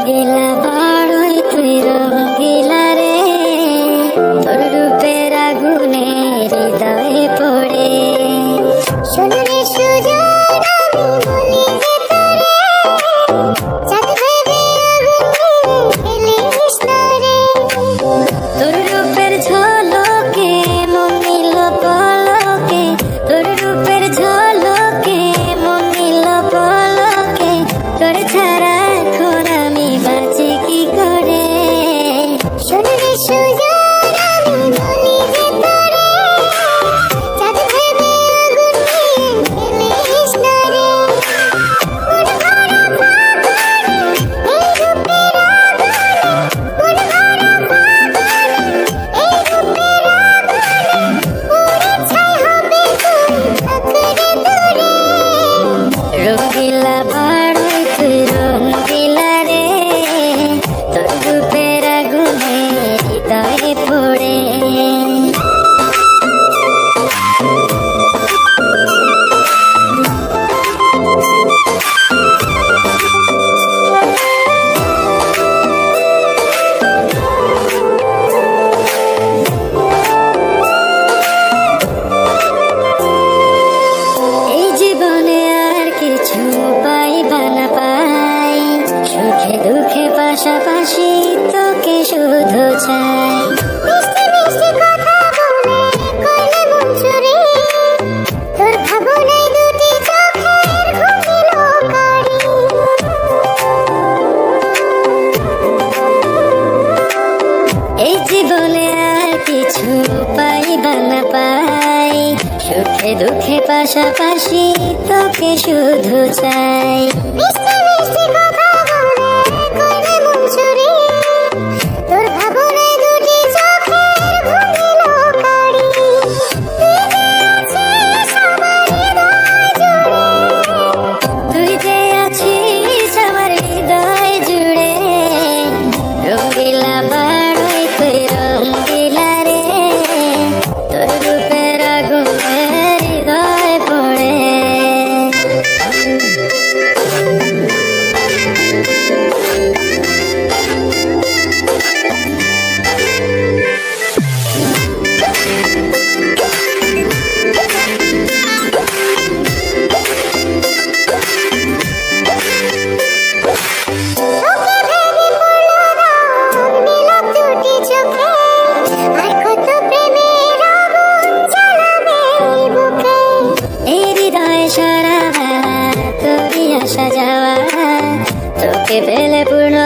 রঙ্গিলা বাড়ই তুই রঙ্গিলা রে, তোর রূপের আগুনে হৃদয়ে পড়ে। শোনো রে সুজন আমি বলি যে তোরে, চাঁদ ভেবে আগুনে ফেলিস না রে। তোর রূপের ঝলকে মন নিল পলকে, তোর রূপের ঝলকে মন নিল পলকে, তোর ছাড়া এখন আমি বাঁচি কি করে। শোনো রে সুজন আমি বলি যে তোরে, চাঁদ ভেবে আগুনে ফেলিস না রে। মন ভরা ফাগুনে এই রূপের আগুনে, মন ভরা ফাগুনে এই রূপের আগুনে, পুড়ে ছাই হবে তুই আঁকড়ে দূরে। রঙ্গিলা বাড়ই তুই রঙ্গিলা রে, তোর রূপের আগুনে হৃদয়ে পড়ে। এই জীবনে আর কিছু পাইবা না পাই, সুখে দুঃখে পাশাপাশি তোকে শুধু চাই। মিষ্টি মিষ্টি কথা বলে করলে মন চুরি, তোর ভাবনায় দুটি চোখের ঘুমিল কারি। এই জীবনে আর কিছু পাইবা না পাই, সুখে দুঃখে পাশাপাশি তোকে শুধু চাই। মিষ্টি মিষ্টি কথা বলে করলে মন চুরি, তোর ভাবনায় দুটি চোখের ঘুমিল কারি। তুই যে আছিস আমার হৃদয় জুড়ে, তুই যে আছিস আমার হৃদয় জুড়ে। রঙ্গিলা বাড়ই তুই রঙ্গিলা রে, তোর রূপের আগুনে হৃদয়ে পড়ে। তোকে ভেবে পড়লো রং নীলাভ দুটি চোখে, আর কত প্রেমের আগুন জ্বালাবে এই বুকে। এই হৃদয়ে সারা বেলা তোরই আসা যাওয়া, তোকে পেলে পূর্ণ